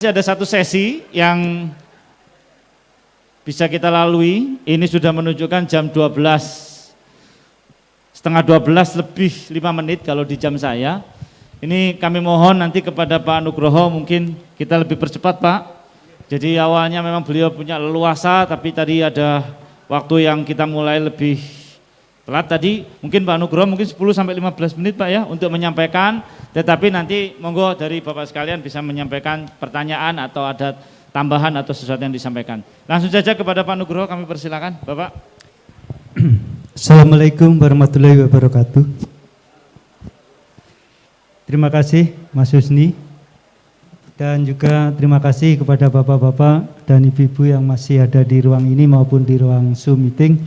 Ada satu sesi yang bisa kita lalui, ini sudah menunjukkan jam setengah 12 lebih 5 menit kalau di jam saya. Ini kami mohon nanti kepada Pak Nugroho mungkin kita lebih percepat Pak. Jadi awalnya memang beliau punya leluasa tapi tadi ada waktu yang kita mulai lebih telat tadi. Mungkin Pak Nugroho mungkin 10-15 menit Pak ya untuk menyampaikan. Tetapi nanti monggo dari Bapak sekalian bisa menyampaikan pertanyaan atau ada tambahan atau sesuatu yang disampaikan. Langsung saja kepada Pak Nugroho kami persilakan Bapak. Assalamualaikum warahmatullahi wabarakatuh. Terima kasih Mas Husni dan juga terima kasih kepada bapak-bapak dan ibu-ibu yang masih ada di ruang ini maupun di ruang Zoom meeting.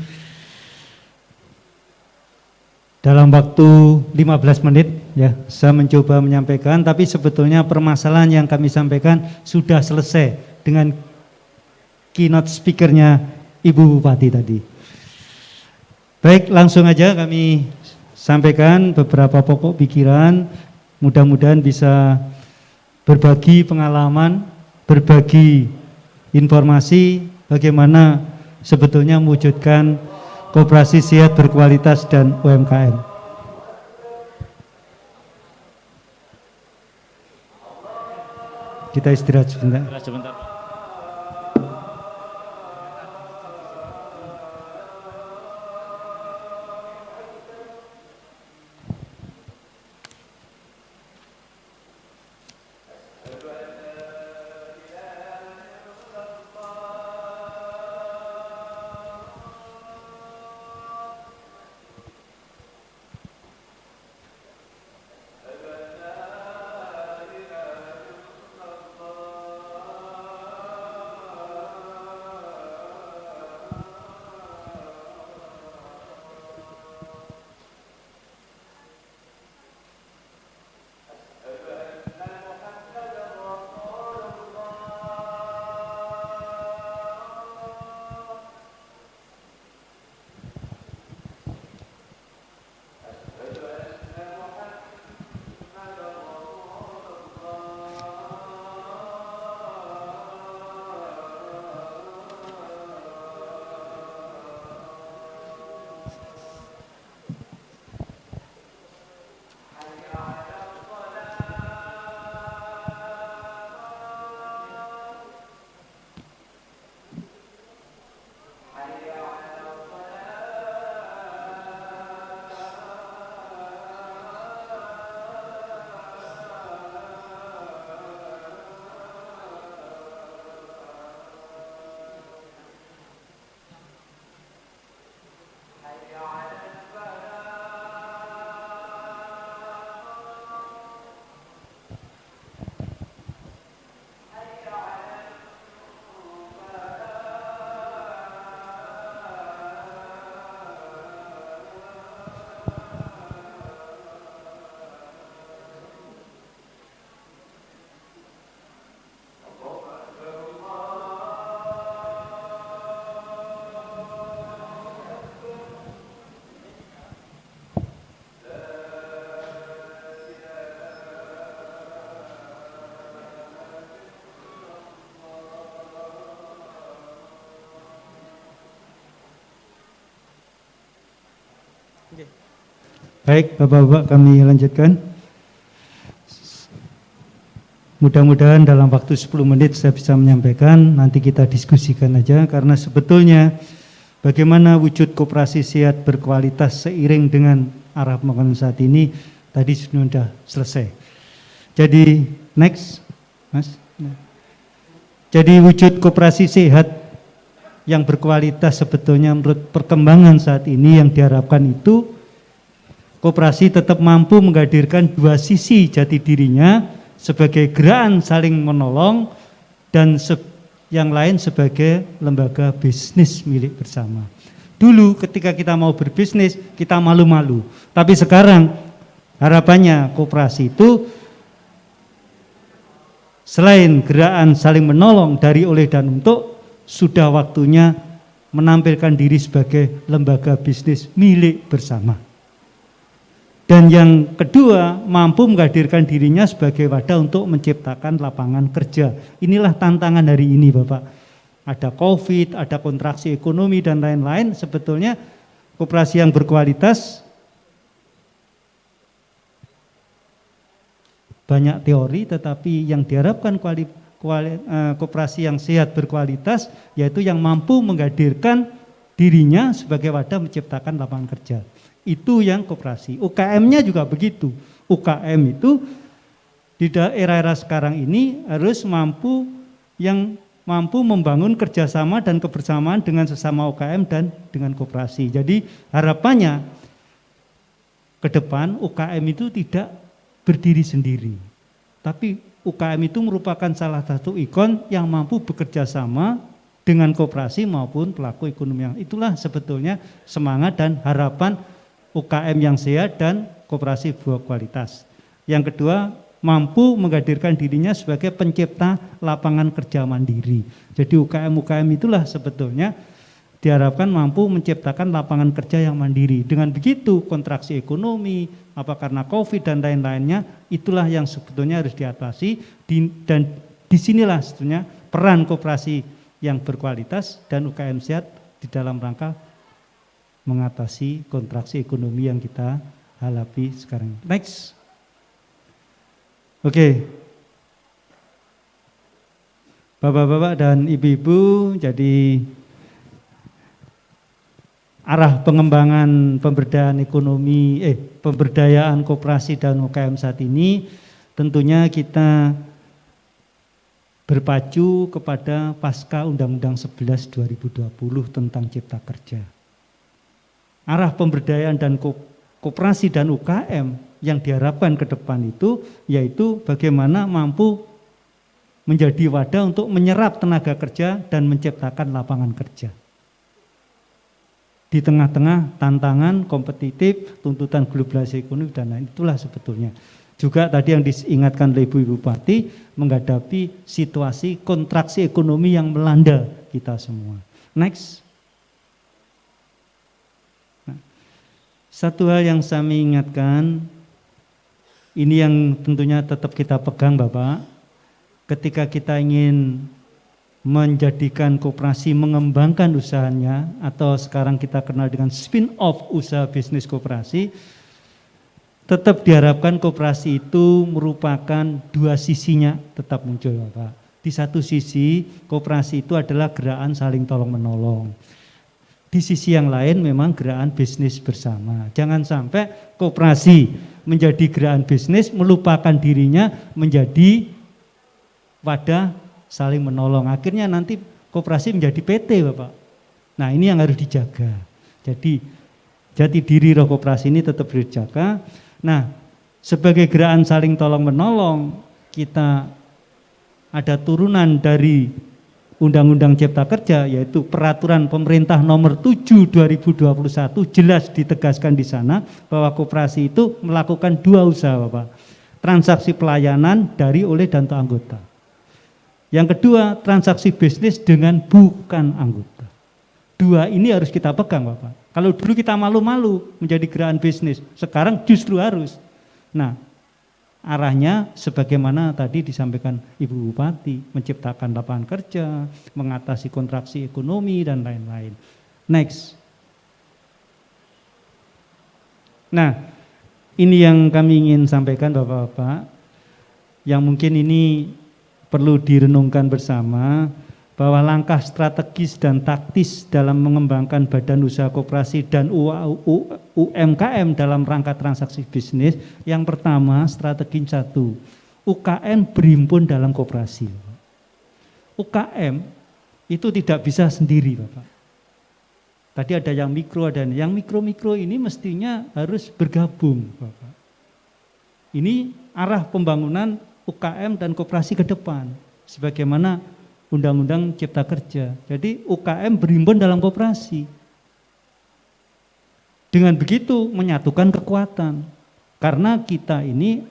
Dalam waktu 15 menit ya, saya mencoba menyampaikan, tapi sebetulnya permasalahan yang kami sampaikan sudah selesai dengan keynote speakernya Ibu Bupati tadi. Baik, langsung aja kami sampaikan beberapa pokok pikiran, mudah-mudahan bisa berbagi pengalaman, berbagi informasi bagaimana sebetulnya mewujudkan koperasi sehat berkualitas dan UMKM. Kita istirahat sebentar. Baik, Bapak-Bapak kami lanjutkan. Mudah-mudahan dalam waktu 10 menit saya bisa menyampaikan, nanti kita diskusikan aja karena sebetulnya bagaimana wujud koperasi sehat berkualitas seiring dengan arah pembangunan saat ini tadi sudah selesai. Jadi next, Mas. Jadi wujud koperasi sehat yang berkualitas sebetulnya menurut perkembangan saat ini yang diharapkan itu koperasi tetap mampu menghadirkan dua sisi jati dirinya sebagai gerakan saling menolong dan yang lain sebagai lembaga bisnis milik bersama. Dulu ketika kita mau berbisnis kita malu-malu, tapi sekarang harapannya koperasi itu selain gerakan saling menolong dari oleh dan untuk, sudah waktunya menampilkan diri sebagai lembaga bisnis milik bersama. Dan yang kedua, mampu menghadirkan dirinya sebagai wadah untuk menciptakan lapangan kerja. Inilah tantangan hari ini, Bapak. Ada COVID, ada kontraksi ekonomi dan lain-lain. Sebetulnya koperasi yang berkualitas banyak teori, tetapi yang diharapkan koperasi yang sehat berkualitas yaitu yang mampu menghadirkan dirinya sebagai wadah menciptakan lapangan kerja. Itu yang koperasi. UKM-nya juga begitu. UKM itu di era-era sekarang ini harus mampu membangun kerjasama dan kebersamaan dengan sesama UKM dan dengan koperasi. Jadi harapannya ke depan UKM itu tidak berdiri sendiri, tapi UKM itu merupakan salah satu ikon yang mampu bekerja sama dengan koperasi maupun pelaku ekonomi. Itulah sebetulnya semangat dan harapan UKM yang sehat dan koperasi berkualitas. Yang kedua, mampu menghadirkan dirinya sebagai pencipta lapangan kerja mandiri. Jadi UKM-UKM itulah sebetulnya diharapkan mampu menciptakan lapangan kerja yang mandiri. Dengan begitu kontraksi ekonomi, apa karena COVID dan lain-lainnya, itulah yang sebetulnya harus diatasi. Dan disinilah sebetulnya peran koperasi yang berkualitas dan UKM sehat di dalam rangka mengatasi kontraksi ekonomi yang kita hadapi sekarang. Next. Oke. Bapak-bapak dan ibu-ibu, jadi arah pengembangan pemberdayaan koperasi dan UKM saat ini tentunya kita berpacu kepada pasca Undang-Undang 11 2020 tentang Cipta Kerja. Arah pemberdayaan dan koperasi dan UKM yang diharapkan ke depan itu yaitu bagaimana mampu menjadi wadah untuk menyerap tenaga kerja dan menciptakan lapangan kerja. Di tengah-tengah tantangan kompetitif, tuntutan globalisasi ekonomi dan lain, itulah sebetulnya. Juga tadi yang diingatkan oleh Ibu Bupati menghadapi situasi kontraksi ekonomi yang melanda kita semua. Next. Satu hal yang saya ingatkan, ini yang tentunya tetap kita pegang Bapak, ketika kita ingin menjadikan koperasi mengembangkan usahanya, atau sekarang kita kenal dengan spin-off usaha bisnis koperasi, tetap diharapkan koperasi itu merupakan dua sisinya tetap muncul Bapak. Di satu sisi koperasi itu adalah gerakan saling tolong-menolong. Di sisi yang lain memang gerakan bisnis bersama. Jangan sampai koperasi menjadi gerakan bisnis melupakan dirinya menjadi wadah saling menolong. Akhirnya nanti koperasi menjadi PT Bapak. Nah ini yang harus dijaga. Jadi jati diri roh koperasi ini tetap dijaga. Nah sebagai gerakan saling tolong menolong kita ada turunan dari Undang-Undang Cipta Kerja yaitu Peraturan Pemerintah Nomor 7 2021 jelas ditegaskan di sana bahwa koperasi itu melakukan dua usaha Bapak. Transaksi pelayanan dari oleh dan untuk anggota. Yang kedua transaksi bisnis dengan bukan anggota. Dua ini harus kita pegang Bapak. Kalau dulu kita malu-malu menjadi gerakan bisnis, sekarang justru harus. Nah arahnya sebagaimana tadi disampaikan Ibu Bupati, menciptakan lapangan kerja, mengatasi kontraksi ekonomi dan lain-lain. Next. Nah, ini yang kami ingin sampaikan Bapak-bapak, yang mungkin ini perlu direnungkan bersama, bahwa langkah strategis dan taktis dalam mengembangkan badan usaha koperasi dan UMKM dalam rangka transaksi bisnis, yang pertama strategi satu, UKM berhimpun dalam koperasi. UKM itu tidak bisa sendiri Bapak. Tadi ada yang mikro, ada yang mikro-mikro ini mestinya harus bergabung Bapak. Ini arah pembangunan UKM dan koperasi ke depan, sebagaimana Undang-Undang Cipta Kerja. Jadi UKM berhimpun dalam koperasi. Dengan begitu menyatukan kekuatan. Karena kita ini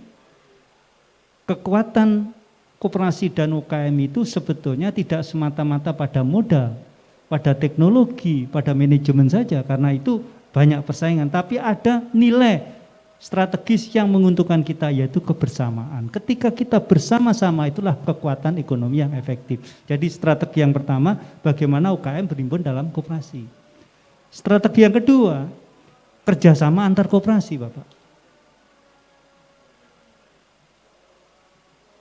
kekuatan koperasi dan UKM itu sebetulnya tidak semata-mata pada modal, pada teknologi, pada manajemen saja. Karena itu banyak persaingan. Tapi ada nilai strategis yang menguntungkan kita yaitu kebersamaan. Ketika kita bersama-sama itulah kekuatan ekonomi yang efektif. Jadi strategi yang pertama bagaimana UKM berhimpun dalam koperasi. Strategi yang kedua kerjasama antar koperasi, Bapak.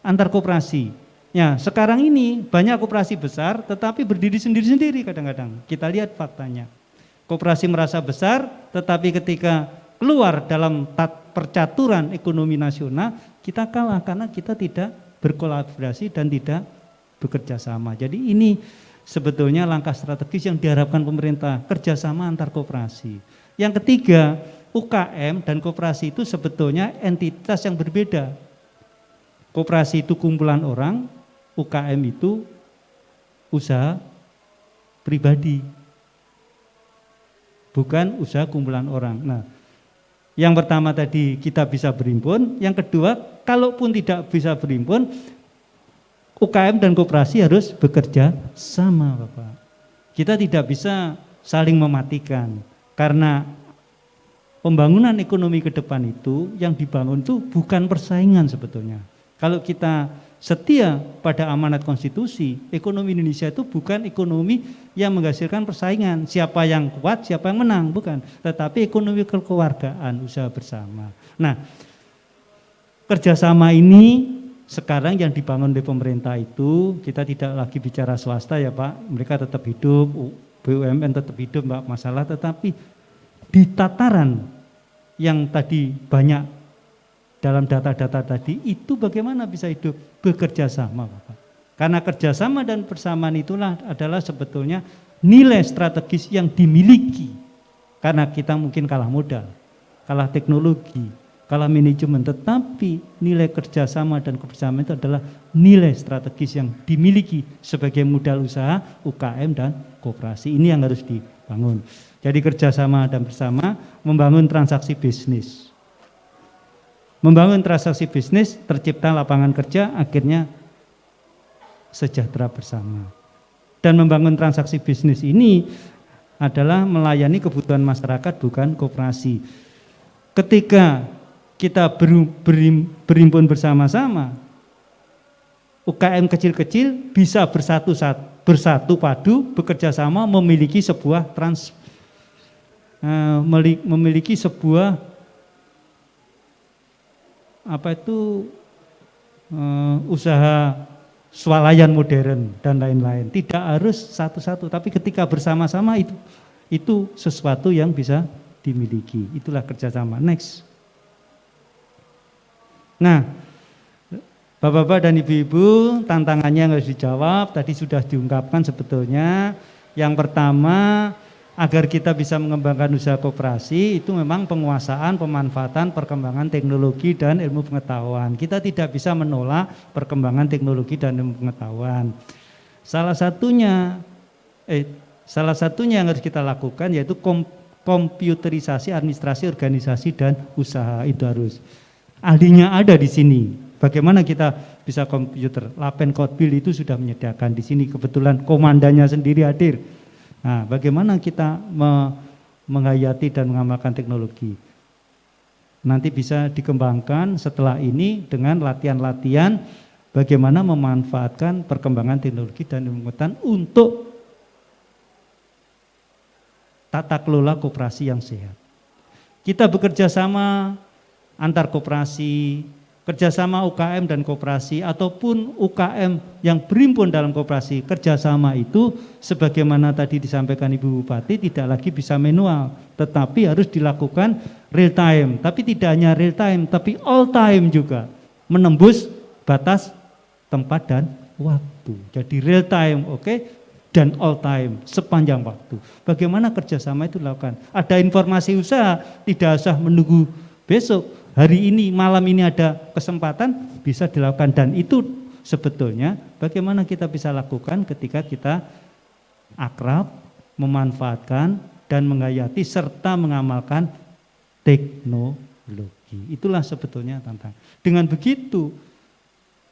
Antar koperasi. Ya, sekarang ini banyak koperasi besar tetapi berdiri sendiri-sendiri kadang-kadang. Kita lihat faktanya. Koperasi merasa besar tetapi ketika keluar dalam percaturan ekonomi nasional, kita kalah karena kita tidak berkolaborasi dan tidak bekerja sama. Jadi ini sebetulnya langkah strategis yang diharapkan pemerintah, kerjasama antar koperasi. Yang ketiga, UKM dan koperasi itu sebetulnya entitas yang berbeda. Koperasi itu kumpulan orang, UKM itu usaha pribadi, bukan usaha kumpulan orang. Nah, yang pertama tadi kita bisa berhimpun, yang kedua kalaupun tidak bisa berhimpun, UKM dan koperasi harus bekerja sama, Bapak. Kita tidak bisa saling mematikan karena pembangunan ekonomi ke depan itu yang dibangun itu bukan persaingan sebetulnya. Kalau kita setia pada amanat konstitusi, ekonomi Indonesia itu bukan ekonomi yang menghasilkan persaingan, siapa yang kuat, siapa yang menang, bukan. Tetapi ekonomi kekeluargaan, usaha bersama. Nah, kerjasama ini sekarang yang dibangun oleh pemerintah itu, kita tidak lagi bicara swasta ya Pak, mereka tetap hidup, BUMN tetap hidup, Mbak, masalah, tetapi di tataran yang tadi banyak dalam data-data tadi itu bagaimana bisa hidup bekerja sama, Bapak. Karena kerjasama dan persamaan itulah adalah sebetulnya nilai strategis yang dimiliki. Karena kita mungkin kalah modal, kalah teknologi, kalah manajemen, tetapi nilai kerjasama dan kebersamaan itu adalah nilai strategis yang dimiliki sebagai modal usaha UKM dan koperasi. Ini yang harus dibangun. Jadi kerjasama dan bersama, membangun transaksi bisnis. Membangun transaksi bisnis, tercipta lapangan kerja, akhirnya sejahtera bersama. Dan membangun transaksi bisnis ini adalah melayani kebutuhan masyarakat, bukan koperasi. Ketika kita berhimpun bersama-sama, UKM kecil-kecil bisa bersatu padu, bekerja sama, memiliki sebuah usaha swalayan modern dan lain-lain. Tidak harus satu-satu, tapi ketika bersama-sama itu sesuatu yang bisa dimiliki. Itulah kerjasama. Next. Nah, Bapak-bapak dan Ibu-ibu, tantangannya yang harus dijawab tadi sudah diungkapkan sebetulnya. Yang pertama, agar kita bisa mengembangkan usaha koperasi itu memang penguasaan, pemanfaatan, perkembangan teknologi dan ilmu pengetahuan. Kita tidak bisa menolak perkembangan teknologi dan ilmu pengetahuan. Salah satunya yang harus kita lakukan yaitu komputerisasi administrasi, organisasi dan usaha. Itu harus. Ahlinya ada di sini. Bagaimana kita bisa komputer? Lapen Kotbil itu sudah menyediakan di sini, kebetulan komandannya sendiri hadir. Nah, bagaimana kita menghayati dan mengamalkan teknologi? Nanti bisa dikembangkan setelah ini dengan latihan-latihan bagaimana memanfaatkan perkembangan teknologi dan ilmu pengetahuan untuk tata kelola koperasi yang sehat. Kita bekerja sama antar koperasi, kerjasama UKM dan koperasi ataupun UKM yang berhimpun dalam koperasi, kerjasama itu sebagaimana tadi disampaikan Ibu Bupati tidak lagi bisa manual, tetapi harus dilakukan real time. Tapi tidak hanya real time, tapi all time juga, menembus batas tempat dan waktu. Jadi real time, oke, dan all time sepanjang waktu. Bagaimana kerjasama itu dilakukan? Ada informasi usaha, tidak usah menunggu besok. Hari ini, malam ini ada kesempatan bisa dilakukan dan itu sebetulnya bagaimana kita bisa lakukan ketika kita akrab, memanfaatkan dan menghayati serta mengamalkan teknologi. Itulah sebetulnya tantangan. Dengan begitu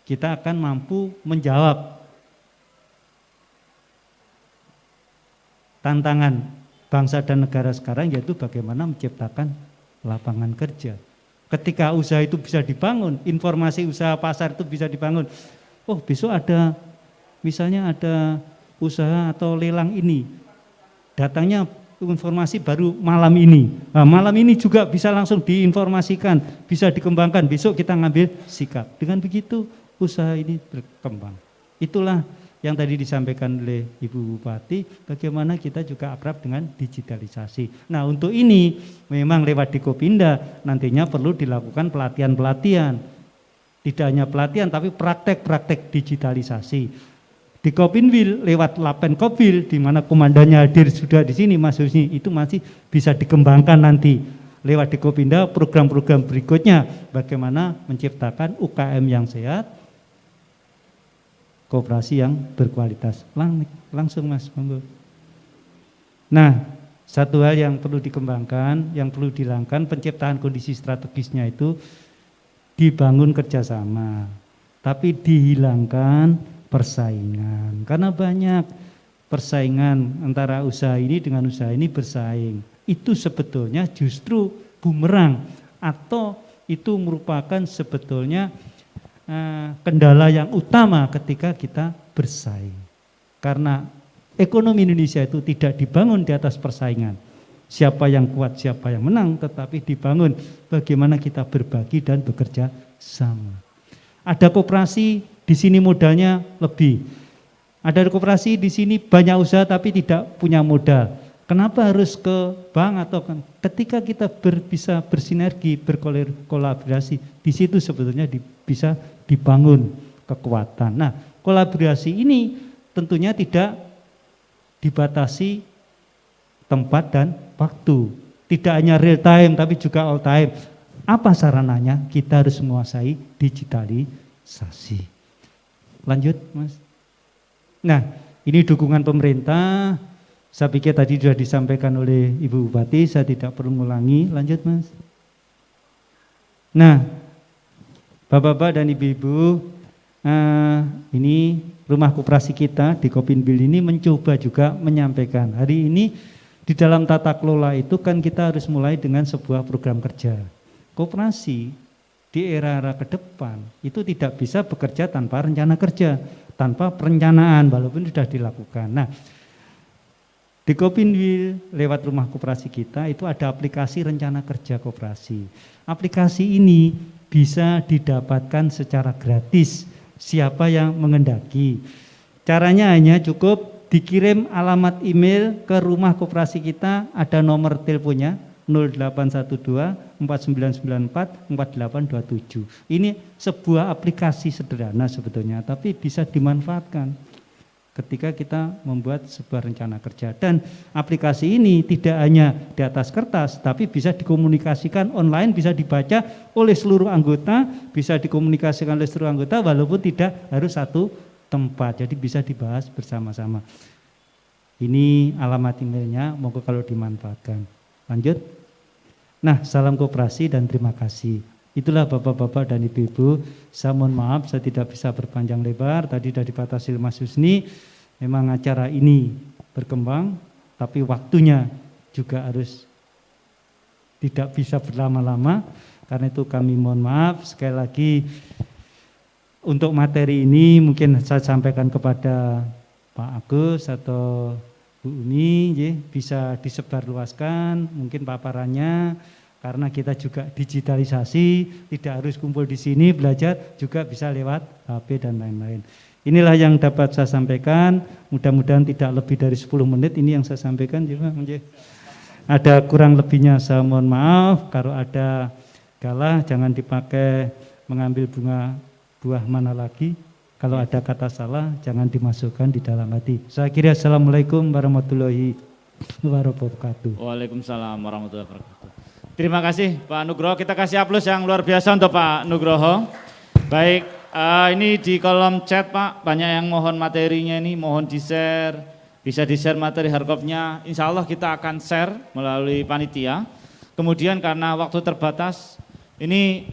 kita akan mampu menjawab tantangan bangsa dan negara sekarang yaitu bagaimana menciptakan lapangan kerja. Ketika usaha itu bisa dibangun, informasi usaha pasar itu bisa dibangun. Oh, besok ada, misalnya ada usaha atau lelang ini, datangnya informasi baru malam ini. Nah, malam ini juga bisa langsung diinformasikan, bisa dikembangkan, besok kita ngambil sikap. Dengan begitu usaha ini berkembang. Itulah yang tadi disampaikan oleh Ibu Bupati, bagaimana kita juga akrab dengan digitalisasi. Nah, untuk ini memang lewat Dikopinda nantinya perlu dilakukan pelatihan-pelatihan. Tidak hanya pelatihan tapi praktek-praktek digitalisasi. Di Kopinwil lewat Lapen Kopil di mana komandannya hadir sudah di sini Mas Husni, itu masih bisa dikembangkan nanti. Lewat Dikopinda program-program berikutnya bagaimana menciptakan UKM yang sehat, koperasi yang berkualitas. Langsung Mas, monggo. Nah, satu hal yang perlu dikembangkan, yang perlu dilangkan, penciptaan kondisi strategisnya itu dibangun kerjasama, tapi dihilangkan persaingan. Karena banyak persaingan antara usaha ini dengan usaha ini bersaing. Itu sebetulnya justru bumerang atau itu merupakan sebetulnya kendala yang utama ketika kita bersaing. Karena ekonomi Indonesia itu tidak dibangun di atas persaingan. Siapa yang kuat, siapa yang menang, tetapi dibangun bagaimana kita berbagi dan bekerja sama. Ada koperasi, di sini modalnya lebih. Ada koperasi, di sini banyak usaha tapi tidak punya modal. Kenapa harus ke bank atau ketika kita bisa bersinergi, berkolaborasi, di situ sebetulnya bisa dibangun kekuatan. Nah, kolaborasi ini tentunya tidak dibatasi tempat dan waktu. Tidak hanya real time tapi juga all time. Apa sarananya? Kita harus menguasai digitalisasi. Lanjut, Mas. Nah, ini dukungan pemerintah. Saya pikir tadi sudah disampaikan oleh Ibu Bupati, saya tidak perlu mengulangi. Lanjut, Mas. Nah, Bapak-bapak dan Ibu-ibu, ini rumah koperasi kita di Kopinwil ini mencoba juga menyampaikan. Hari ini di dalam tata kelola itu kan kita harus mulai dengan sebuah program kerja. Koperasi di era-era ke depan itu tidak bisa bekerja tanpa rencana kerja, tanpa perencanaan walaupun sudah dilakukan. Nah, di Kopinwil lewat rumah koperasi kita itu ada aplikasi rencana kerja koperasi. Aplikasi ini bisa didapatkan secara gratis siapa yang mengendaki. Caranya hanya cukup dikirim alamat email ke rumah koperasi kita, ada nomor teleponnya 0812 4994 4827. Ini sebuah aplikasi sederhana sebetulnya, tapi bisa dimanfaatkan ketika kita membuat sebuah rencana kerja. Dan aplikasi ini tidak hanya di atas kertas, tapi bisa dikomunikasikan online, bisa dibaca oleh seluruh anggota, bisa dikomunikasikan oleh seluruh anggota walaupun tidak harus satu tempat, jadi bisa dibahas bersama-sama. Ini alamat emailnya, moga kalau dimanfaatkan. Lanjut. Nah, salam koperasi dan terima kasih. Itulah Bapak-bapak dan Ibu-ibu, saya mohon maaf saya tidak bisa berpanjang lebar, tadi sudah dibatasi Mas Husni, memang acara ini berkembang, tapi waktunya juga harus tidak bisa berlama-lama, karena itu kami mohon maaf. Sekali lagi, untuk materi ini mungkin saya sampaikan kepada Pak Agus atau Bu Umi, bisa disebarluaskan mungkin paparannya, karena kita juga digitalisasi, tidak harus kumpul di sini belajar, juga bisa lewat HP dan lain-lain. Inilah yang dapat saya sampaikan, mudah-mudahan tidak lebih dari 10 menit ini yang saya sampaikan. Ada kurang lebihnya saya mohon maaf, kalau ada galah jangan dipakai mengambil buah mana lagi, kalau ada kata salah jangan dimasukkan di dalam hati. Saya kira assalamualaikum warahmatullahi wabarakatuh. Waalaikumsalam warahmatullahi wabarakatuh. Terima kasih Pak Nugroho, kita kasih aplaus yang luar biasa untuk Pak Nugroho. Baik, ini di kolom chat Pak, banyak yang mohon materinya ini, mohon di-share, bisa di-share materi hardcopy-nya. Insya Allah kita akan share melalui panitia. Kemudian karena waktu terbatas, ini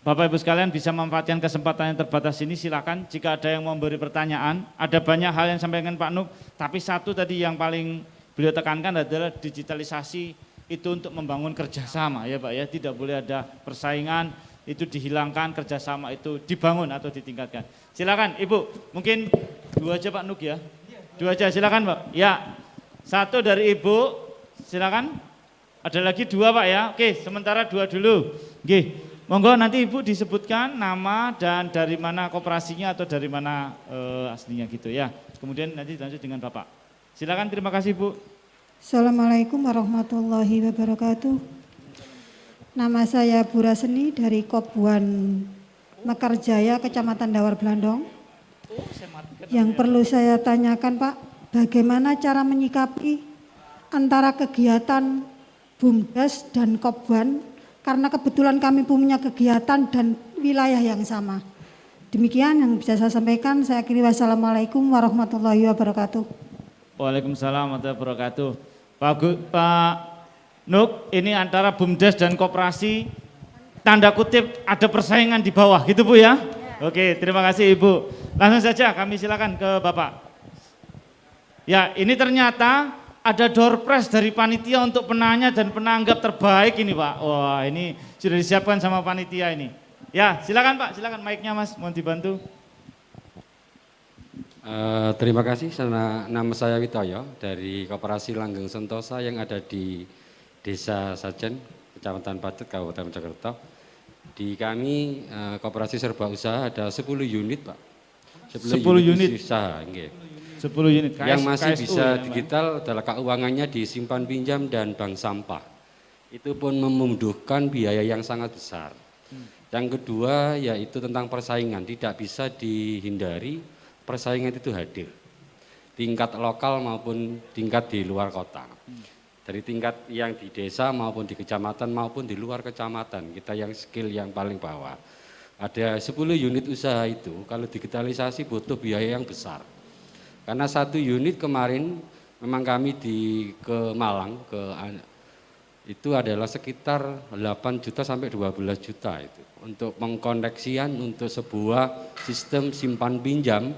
Bapak Ibu sekalian bisa memanfaatkan kesempatan yang terbatas ini, silakan jika ada yang mau memberi pertanyaan. Ada banyak hal yang disampaikan Pak Nuk, tapi satu tadi yang paling beliau tekankan adalah digitalisasi itu untuk membangun kerjasama ya Pak ya, tidak boleh ada persaingan, itu dihilangkan, kerjasama itu dibangun atau ditingkatkan. Silakan Ibu, mungkin 2 aja Pak Nuk ya, 2 aja silakan Pak. Ya, 1 dari Ibu, silakan. Ada lagi 2 Pak ya, oke sementara 2 dulu. Oke, monggo nanti Ibu disebutkan nama dan dari mana koperasinya atau dari mana aslinya gitu ya. Kemudian nanti lanjut dengan Bapak. Silakan, terima kasih Bu. Assalamualaikum warahmatullahi wabarakatuh. Nama saya Bu Raseni dari Kobuan Mekarjaya, Kecamatan Dawar Blandong. Yang perlu saya tanyakan Pak, bagaimana cara menyikapi antara kegiatan BUMDes dan Kobuan, karena kebetulan kami punya kegiatan dan wilayah yang sama. Demikian yang bisa saya sampaikan. Saya akhiri, wassalamualaikum warahmatullahi wabarakatuh. Waalaikumsalam warahmatullahi wabarakatuh. Pak Nuk, ini antara BUMDes dan koperasi, tanda kutip ada persaingan di bawah gitu Bu ya? Oke, terima kasih Ibu. Langsung saja kami silakan ke Bapak. Ya, ini ternyata ada door prize dari panitia untuk penanya dan penanggap terbaik ini Pak. Wah, ini sudah disiapkan sama panitia ini. Ya, silakan Pak, silakan mic-nya Mas, mohon dibantu. Terima kasih, nama saya Witoyo dari Koperasi Langgeng Sentosa yang ada di Desa Sajen, Kecamatan Padet, Kabupaten Mojokerto. Di kami Koperasi Serba Usaha ada 10 unit Pak. 10 unit usaha, okay. 10 unit yang masih KSU, bisa ya, digital adalah keuangannya disimpan pinjam dan bank sampah. Itu pun membutuhkan biaya yang sangat besar. Yang kedua yaitu tentang persaingan, tidak bisa dihindari persaingan itu hadir, tingkat lokal maupun tingkat di luar kota. Dari tingkat yang di desa maupun di kecamatan maupun di luar kecamatan, kita yang skill yang paling bawah. Ada 10 unit usaha itu, kalau digitalisasi butuh biaya yang besar. Karena 1 unit kemarin memang kami ke Malang, itu adalah sekitar 8 juta sampai 12 juta itu. Untuk pengkoneksian untuk sebuah sistem simpan pinjam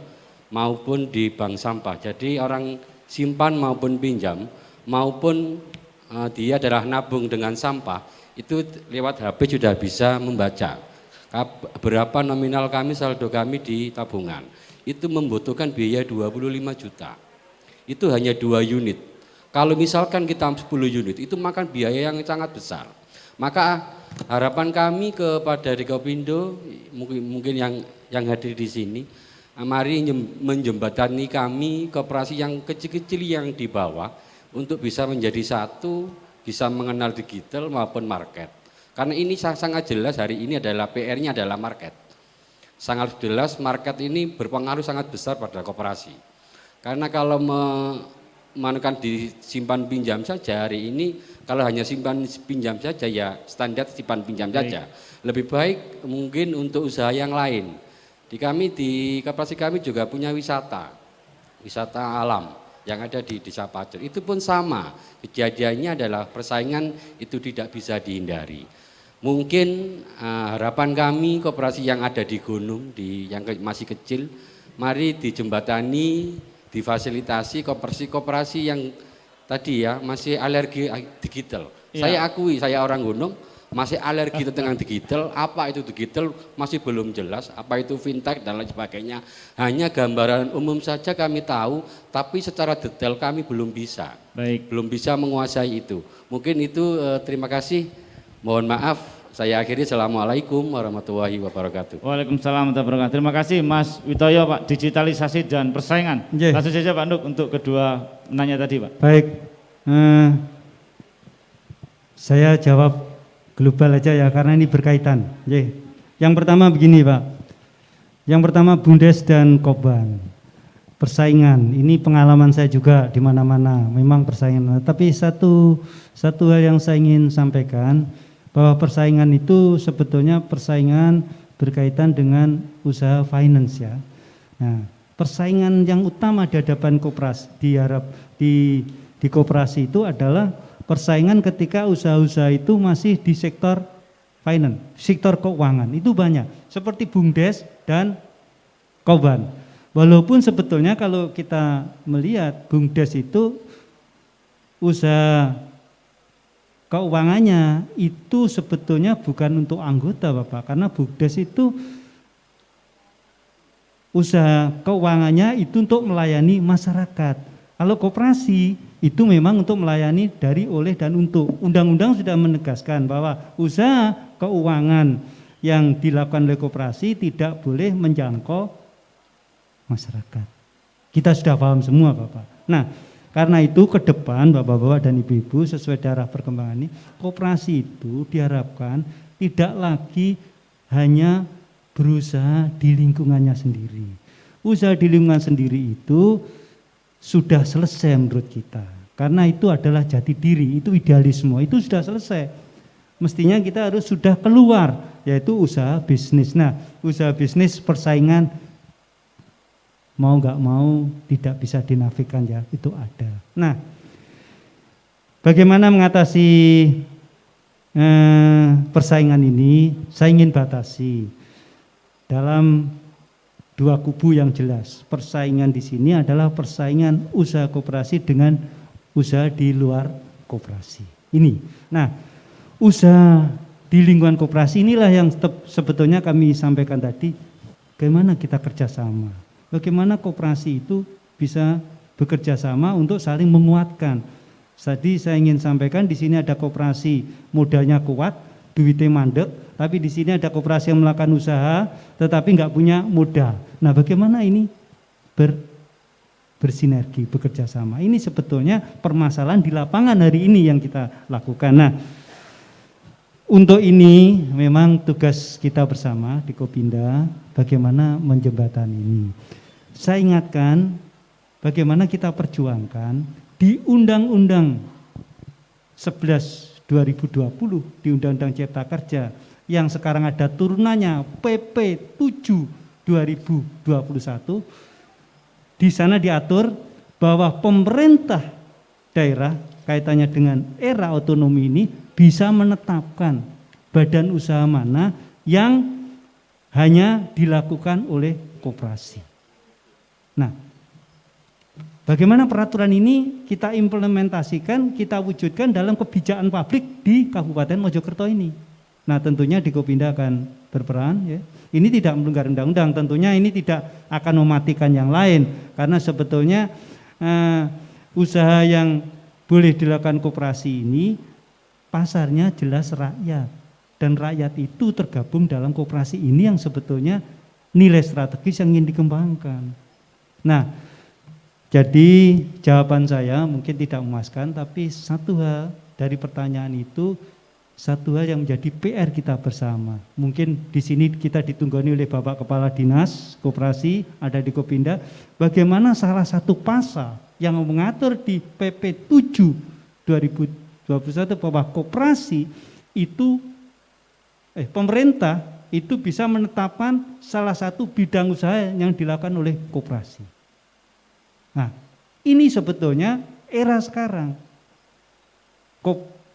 maupun di bank sampah. Jadi orang simpan maupun pinjam maupun dia adalah nabung dengan sampah, itu lewat HP sudah bisa membaca berapa nominal kami, saldo kami di tabungan. Itu membutuhkan biaya 25 juta. Itu hanya 2 unit. Kalau misalkan kita 10 unit itu makan biaya yang sangat besar. Maka harapan kami kepada Rikopindo, mungkin yang hadir di sini, mari menjembatani kami koperasi yang kecil-kecil yang di bawah untuk bisa menjadi satu, bisa mengenal digital maupun market. Karena ini sangat jelas hari ini adalah PR-nya adalah market. Sangat jelas market ini berpengaruh sangat besar pada koperasi. Karena kalau menekan disimpan pinjam saja hari ini, kalau hanya simpan pinjam saja ya standar simpan pinjam saja. Lebih baik mungkin untuk usaha yang lain. Di koperasi kami juga punya wisata alam yang ada di Desa Padet. Itu pun sama, kejadiannya adalah persaingan itu tidak bisa dihindari. Mungkin harapan kami koperasi yang ada di gunung, yang masih kecil, mari dijembatani, difasilitasi koperasi yang tadi ya masih alergi digital. Ya. Saya akui, saya orang gunung masih alergi tentang digital. Apa itu digital masih belum jelas. Apa itu fintech dan lain sebagainya. Hanya gambaran umum saja kami tahu, tapi secara detail kami belum bisa. Baik. Belum bisa menguasai itu. Mungkin itu terima kasih. Mohon maaf. Saya akhiri, assalamualaikum warahmatullahi wabarakatuh. Waalaikumsalam warahmatullahi wabarakatuh. Terima kasih Mas Witoyo Pak, digitalisasi dan persaingan. Langsung saja Pak Nuk untuk kedua penanya tadi Pak. Baik, saya jawab global aja ya karena ini berkaitan. Yang pertama begini Pak, yang pertama BUMDes dan Koban. Persaingan, ini pengalaman saya juga di mana-mana, memang persaingan. Tapi satu hal yang saya ingin sampaikan, bahwa persaingan itu sebetulnya persaingan berkaitan dengan usaha finance ya. Nah, persaingan yang utama di hadapan koperasi di koperasi itu adalah persaingan ketika usaha-usaha itu masih di sektor finance, sektor keuangan. Itu banyak, seperti BUMDes dan Koban. Walaupun sebetulnya kalau kita melihat BUMDes itu usaha keuangannya itu sebetulnya bukan untuk anggota Bapak, karena BUMDes itu usaha keuangannya itu untuk melayani masyarakat. Kalau koperasi itu memang untuk melayani dari, oleh, dan untuk. Undang-undang sudah menegaskan bahwa usaha keuangan yang dilakukan oleh koperasi tidak boleh menjangkau masyarakat. Kita sudah paham semua Bapak. Nah, karena itu ke depan Bapak-bapak dan Ibu-ibu sesuai darah perkembangan ini, koperasi itu diharapkan tidak lagi hanya berusaha di lingkungannya sendiri. Usaha di lingkungan sendiri itu sudah selesai menurut kita. Karena itu adalah jati diri, itu idealisme, itu sudah selesai. Mestinya kita harus sudah keluar, yaitu usaha bisnis. Nah, usaha bisnis persaingan mau nggak mau tidak bisa dinafikan ya, itu ada. Nah, bagaimana mengatasi persaingan ini? Saya ingin batasi dalam dua kubu yang jelas. Persaingan di sini adalah persaingan usaha koperasi dengan usaha di luar koperasi. Ini. Nah, usaha di lingkungan koperasi inilah yang sebetulnya kami sampaikan tadi. Bagaimana kita kerjasama? Bagaimana koperasi itu bisa bekerja sama untuk saling menguatkan. Tadi saya ingin sampaikan di sini ada koperasi modalnya kuat, duitnya mandek, tapi di sini ada koperasi yang melakukan usaha tetapi nggak punya modal. Nah, bagaimana ini bersinergi, bekerja sama? Ini sebetulnya permasalahan di lapangan hari ini yang kita lakukan. Nah, untuk ini memang tugas kita bersama di Kopinda bagaimana menjembatani ini. Saya ingatkan bagaimana kita perjuangkan di Undang-Undang 11 2020 di Undang-Undang Cipta Kerja yang sekarang ada turunannya PP 7 2021. Di sana diatur bahwa pemerintah daerah kaitannya dengan era otonomi ini bisa menetapkan badan usaha mana yang hanya dilakukan oleh koperasi. Nah, bagaimana peraturan ini kita implementasikan, kita wujudkan dalam kebijakan publik di Kabupaten Mojokerto ini. Nah, tentunya di Kopinda akan berperan ya. Ini tidak melanggar undang-undang, tentunya ini tidak akan mematikan yang lain karena sebetulnya usaha yang boleh dilakukan koperasi ini pasarnya jelas rakyat, dan rakyat itu tergabung dalam koperasi ini yang sebetulnya nilai strategis yang ingin dikembangkan. Nah, jadi jawaban saya mungkin tidak memuaskan, tapi satu hal dari pertanyaan itu, satu hal yang menjadi PR kita bersama. Mungkin di sini kita ditunggoni oleh Bapak Kepala Dinas Koperasi, ada di Kopinda, bagaimana salah satu pasal yang mengatur di PP 7 2021 bahwa koperasi itu, pemerintah itu bisa menetapkan salah satu bidang usaha yang dilakukan oleh koperasi. Nah, ini sebetulnya era sekarang.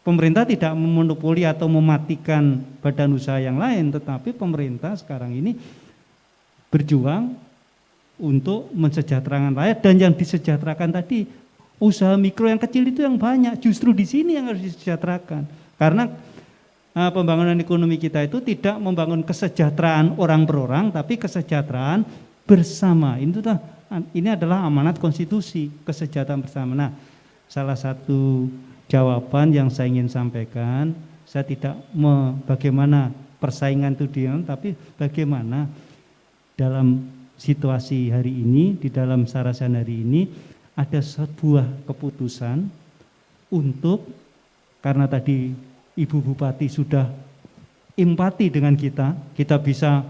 Pemerintah tidak memonopoli atau mematikan badan usaha yang lain, tetapi pemerintah sekarang ini berjuang untuk mensejahterakan rakyat, dan yang disejahterakan tadi usaha mikro yang kecil itu yang banyak, justru di sini yang harus disejahterakan. Karena pembangunan ekonomi kita itu tidak membangun kesejahteraan orang per orang, tapi kesejahteraan bersama. Ini adalah amanat konstitusi, kesejahteraan bersama. Nah, salah satu jawaban yang saya ingin sampaikan, saya tidak bagaimana persaingan itu diam, tapi bagaimana dalam situasi hari ini, di dalam sarasan hari ini, ada sebuah keputusan untuk, karena tadi Ibu Bupati sudah empati dengan kita bisa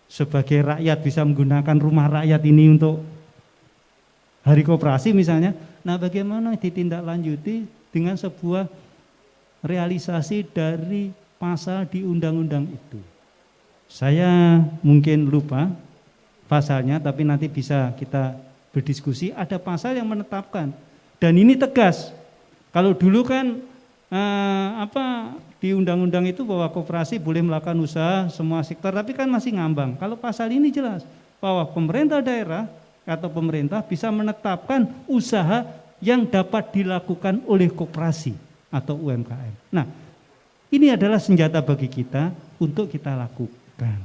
sebagai rakyat bisa menggunakan rumah rakyat ini untuk hari koperasi misalnya. Nah, bagaimana ditindaklanjuti dengan sebuah realisasi dari pasal di undang-undang itu. Saya mungkin lupa pasalnya, tapi nanti bisa kita berdiskusi. Ada pasal yang menetapkan, dan ini tegas. Kalau dulu kan di undang-undang itu bahwa koperasi boleh melakukan usaha semua sektor, tapi kan masih ngambang. Kalau pasal ini jelas bahwa pemerintah daerah atau pemerintah bisa menetapkan usaha yang dapat dilakukan oleh koperasi. atau UMKM. Nah, ini adalah senjata bagi kita untuk kita lakukan,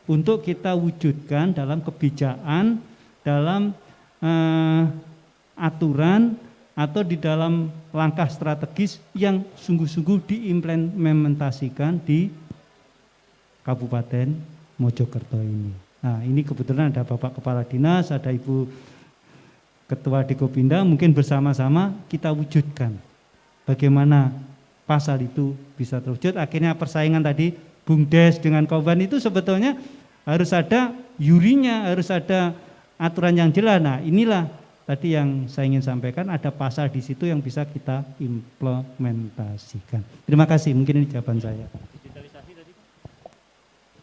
untuk kita wujudkan dalam kebijakan, dalam aturan atau di dalam langkah strategis yang sungguh-sungguh diimplementasikan di Kabupaten Mojokerto ini. Nah, ini kebetulan ada Bapak Kepala Dinas, ada Ibu Ketua Dekopinda, mungkin bersama-sama kita wujudkan bagaimana pasal itu bisa terwujud. Akhirnya persaingan tadi BUMDes dengan Kauban itu sebetulnya harus ada yurinya, harus ada aturan yang jelas. Nah, inilah tadi yang saya ingin sampaikan, ada pasal di situ yang bisa kita implementasikan. Terima kasih, mungkin ini jawaban saya.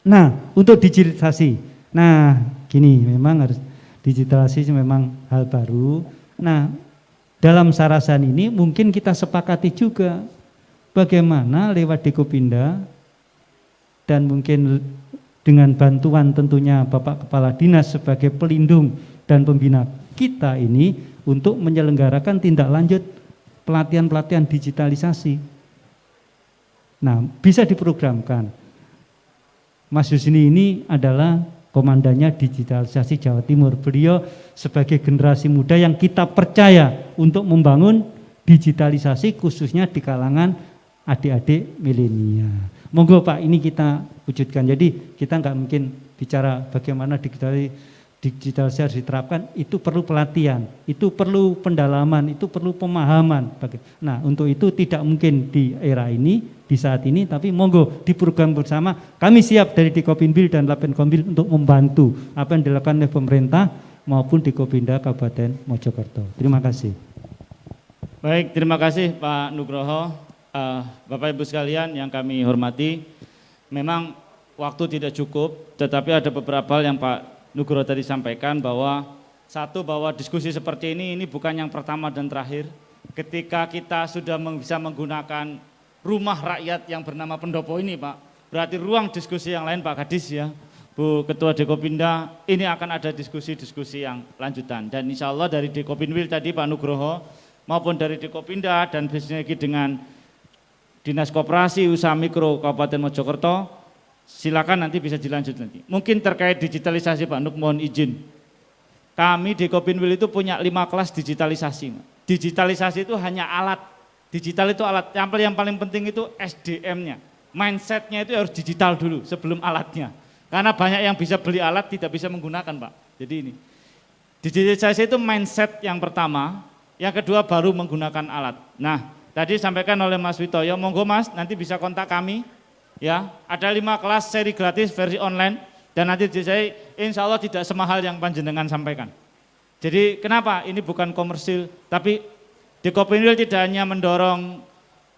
Nah, untuk digitalisasi, nah gini, memang harus digitalisasi memang hal baru. Nah, dalam sarasan ini mungkin kita sepakati juga bagaimana lewat Dekopinda dan mungkin dengan bantuan tentunya Bapak Kepala Dinas sebagai pelindung dan pembina kita ini untuk menyelenggarakan tindak lanjut pelatihan-pelatihan digitalisasi. Nah, bisa diprogramkan. Mas Yusni ini adalah komandannya digitalisasi Jawa Timur. Beliau sebagai generasi muda yang kita percaya untuk membangun digitalisasi khususnya di kalangan adik-adik milenial. Monggo Pak, ini kita wujudkan. Jadi kita nggak mungkin bicara bagaimana digitalisasi harus diterapkan, itu perlu pelatihan, itu perlu pendalaman, itu perlu pemahaman. Nah, untuk itu tidak mungkin di era ini, di saat ini, tapi monggo di program bersama. Kami siap dari Dekopinbil dan Lapenkombil untuk membantu apa yang dilakukan oleh pemerintah maupun Dekopinda Kabupaten Mojokerto. Terima kasih. Baik, terima kasih Pak Nugroho. Bapak Ibu sekalian yang kami hormati, memang waktu tidak cukup, tetapi ada beberapa hal yang Pak Nugroho tadi sampaikan bahwa diskusi seperti ini bukan yang pertama dan terakhir. Ketika kita sudah bisa menggunakan rumah rakyat yang bernama pendopo ini Pak, berarti ruang diskusi yang lain Pak Kadis ya, Bu Ketua Dekopinda, ini akan ada diskusi-diskusi yang lanjutan. Dan insya Allah dari Dekopinwil tadi Pak Nugroho maupun dari Dekopinda dan bersinergi dengan Dinas Koperasi Usaha Mikro Kabupaten Mojokerto, silakan nanti bisa dilanjut nanti. Mungkin terkait digitalisasi Pak Nuk, mohon izin. Kami di Kopinwil itu punya 5 kelas digitalisasi. Digitalisasi itu hanya alat, digital itu alat. Yang paling penting itu SDM-nya, mindset-nya itu harus digital dulu sebelum alatnya. Karena banyak yang bisa beli alat tidak bisa menggunakan Pak. Jadi ini, digitalisasi itu mindset yang pertama, yang kedua baru menggunakan alat. Nah, tadi sampaikan oleh Mas Witoyo, monggo Mas nanti bisa kontak kami. Ya, ada 5 kelas seri gratis versi online dan nanti saya insya Allah tidak semahal yang panjenengan sampaikan. Jadi kenapa? Ini bukan komersil, tapi Dekopinwil tidak hanya mendorong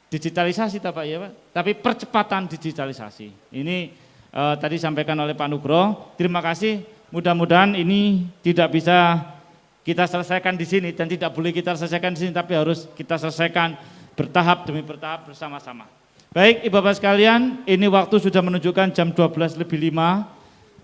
digitalisasi Pak ya Pak, tapi percepatan digitalisasi. Ini tadi sampaikan oleh Pak Nugroho. Terima kasih. Mudah-mudahan ini tidak bisa kita selesaikan di sini dan tidak boleh kita selesaikan di sini, tapi harus kita selesaikan bertahap demi bertahap bersama-sama. Baik Ibu Bapak sekalian, ini waktu sudah menunjukkan jam 12:05.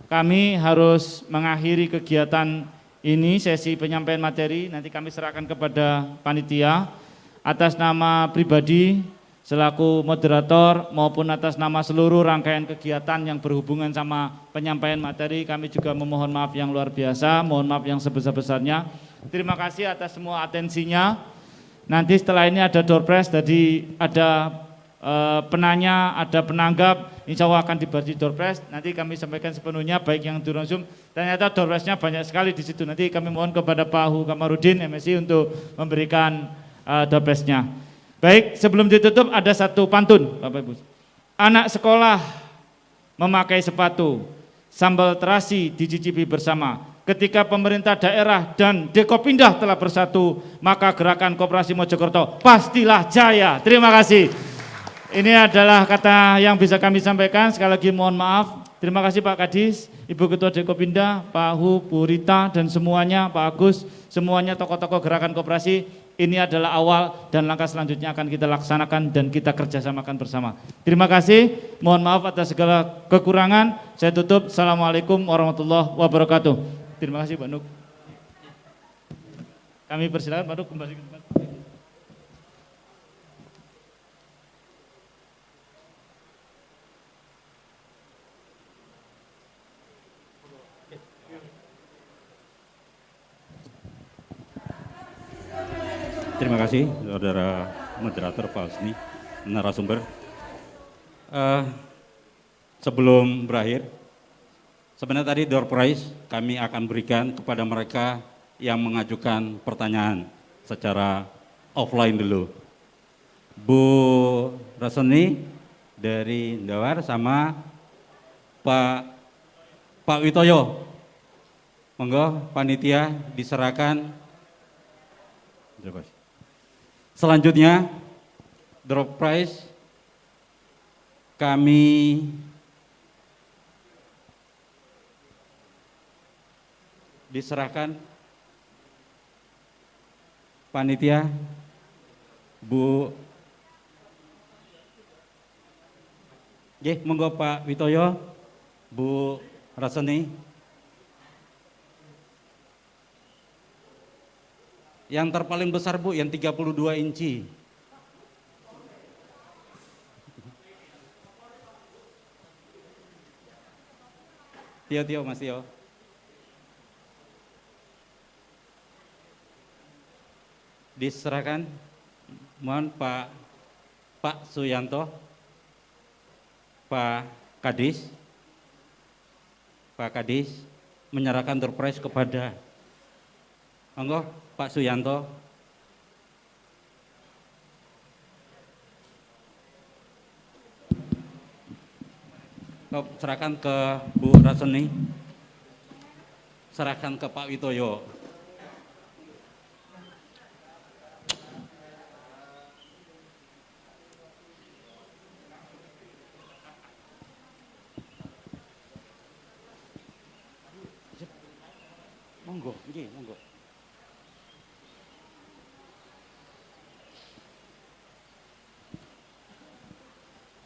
Kami harus mengakhiri kegiatan ini, sesi penyampaian materi. Nanti kami serahkan kepada panitia atas nama pribadi selaku moderator maupun atas nama seluruh rangkaian kegiatan yang berhubungan sama penyampaian materi. Kami juga memohon maaf yang luar biasa, mohon maaf yang sebesar-besarnya. Terima kasih atas semua atensinya. Nanti setelah ini ada door prize, jadi ada penanya, ada penanggap, insya Allah akan dibagi door prize. Nanti kami sampaikan sepenuhnya, baik yang di Zoom. Ternyata door prize-nya banyak sekali di situ. Nanti kami mohon kepada Pak Hu Kamarudin MSI untuk memberikan door prize-nya. Baik, sebelum ditutup ada satu pantun, Bapak Ibu. Anak sekolah memakai sepatu, sambal terasi dicicipi bersama. Ketika pemerintah daerah dan Dekopinda telah bersatu, maka gerakan Koperasi Mojokerto pastilah jaya. Terima kasih. Ini adalah kata yang bisa kami sampaikan. Sekali lagi mohon maaf. Terima kasih Pak Kadis, Ibu Ketua Dekopinda, Pak Hu, Bu Rita, dan semuanya, Pak Agus, semuanya tokoh-tokoh gerakan koperasi. Ini adalah awal dan langkah selanjutnya akan kita laksanakan dan kita kerjasamakan bersama. Terima kasih, mohon maaf atas segala kekurangan. Saya tutup, Assalamualaikum warahmatullahi wabarakatuh. Terima kasih Pak Nuk. Kami persilakan Pak Nuk kembali ke tempat. Terima kasih, saudara moderator Pak Husni, narasumber. Sebelum berakhir, sebenarnya tadi door prize kami akan berikan kepada mereka yang mengajukan pertanyaan secara offline dulu. Bu Raseni dari Dawar sama Pak Witoyo. Monggo panitia diserahkan. Selanjutnya door prize kami diserahkan panitia Bu. Monggo Pak Witoyo, Bu Raseni. Yang terpaling besar Bu, yang 32 inci. Tio, Mas Tio. Diserahkan, mohon Pak Suyanto, Pak Kadis menyerahkan door prize kepada, monggo Pak Suyanto. Serahkan ke Bu Raseni, serahkan ke Pak Witoyo. Monggo, monggo.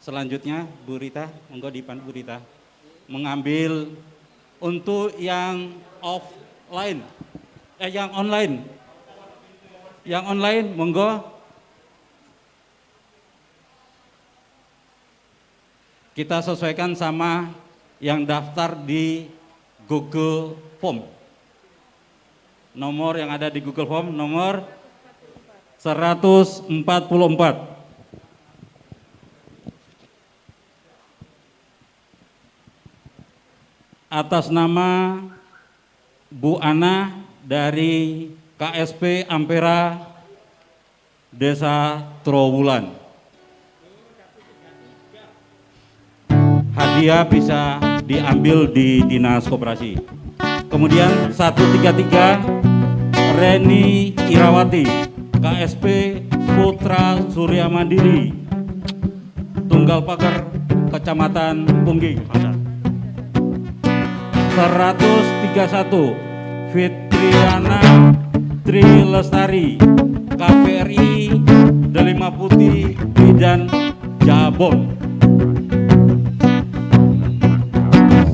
Selanjutnya Bu Rita, monggo dipan Bu Rita mengambil untuk yang offline, yang online. Yang online monggo. Kita sesuaikan sama yang daftar di Google Form. Nomor yang ada di Google Form nomor 144. Atas nama Bu Ana dari KSP Ampera Desa Trowulan. Hadiah bisa diambil di Dinas Koperasi. Kemudian 133 Reni Irawati, KSP Putra Surya Mandiri, Tunggal Pagar, Kecamatan Pungging. 131 Fitriana Tri Lestari, KPRI Delima Putih Bidan Jabon.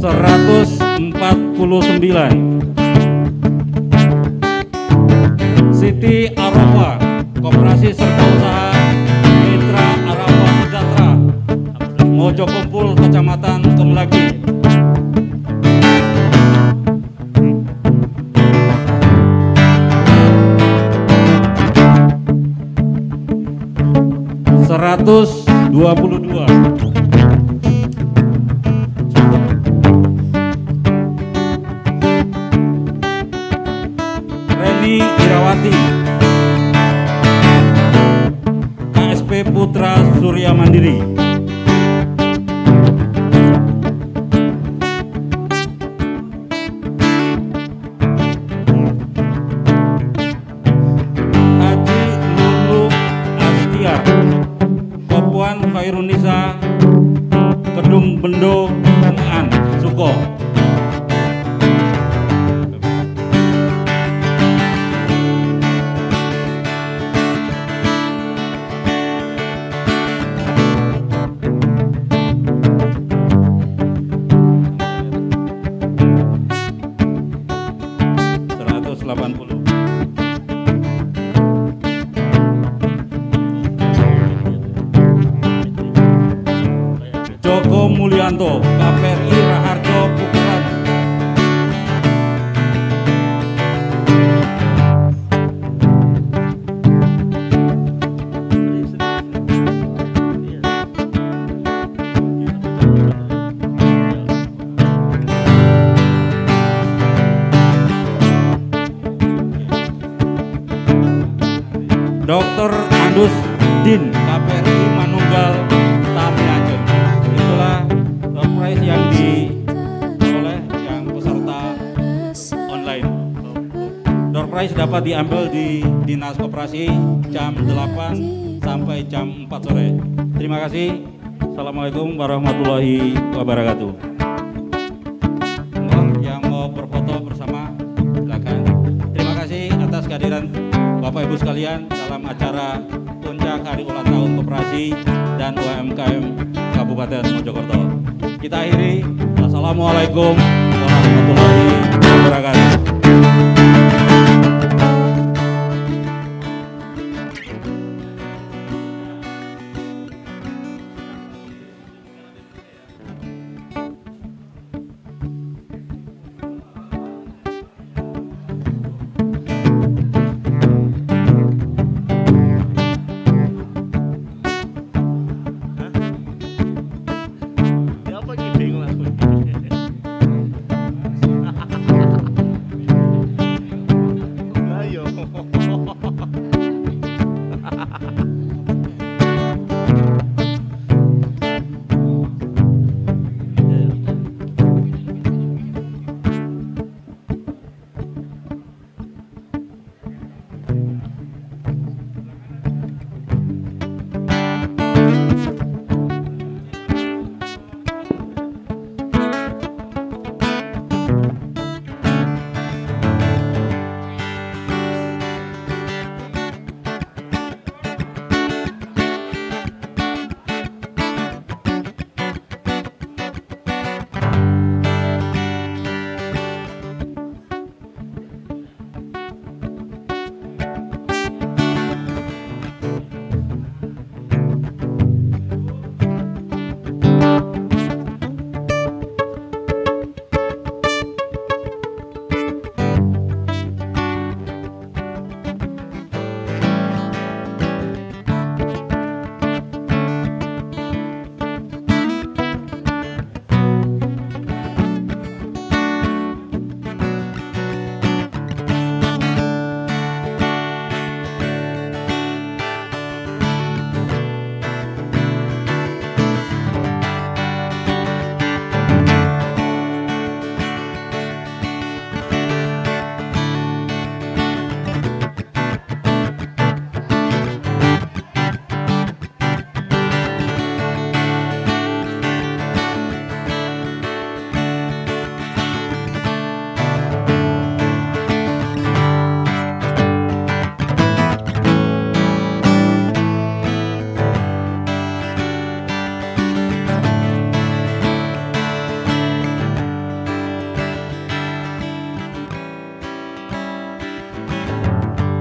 149 Siti Arafa, Koperasi Serta Usaha Mitra Arafa Sejahtera, Mojo Kumpul, Kecamatan Kemlagi. 122 Reni Irawati, KSP Putra Surya Mandiri. Haji Lulu Astia, Kopuan Khairunisa, Kedung Bendo Kemaan Suko. 180 Joko Mulyanto, KPRI Raharjo Pukulan. 181 Dr. Andus Din KPRI Manunggal Tamiajeng. Itulah door prize yang diperoleh yang peserta online. Door prize dapat diambil di Dinas Koperasi jam 8 sampai jam 4 sore. Terima kasih. Assalamualaikum warahmatullahi wabarakatuh. Yang mau berfoto bersama silakan. Terima kasih atas kehadiran Bapak Ibu sekalian dalam acara puncak Hari Ulang Tahun Koperasi dan UMKM Kabupaten Mojokerto. Kita akhiri. Assalamualaikum warahmatullahi wabarakatuh.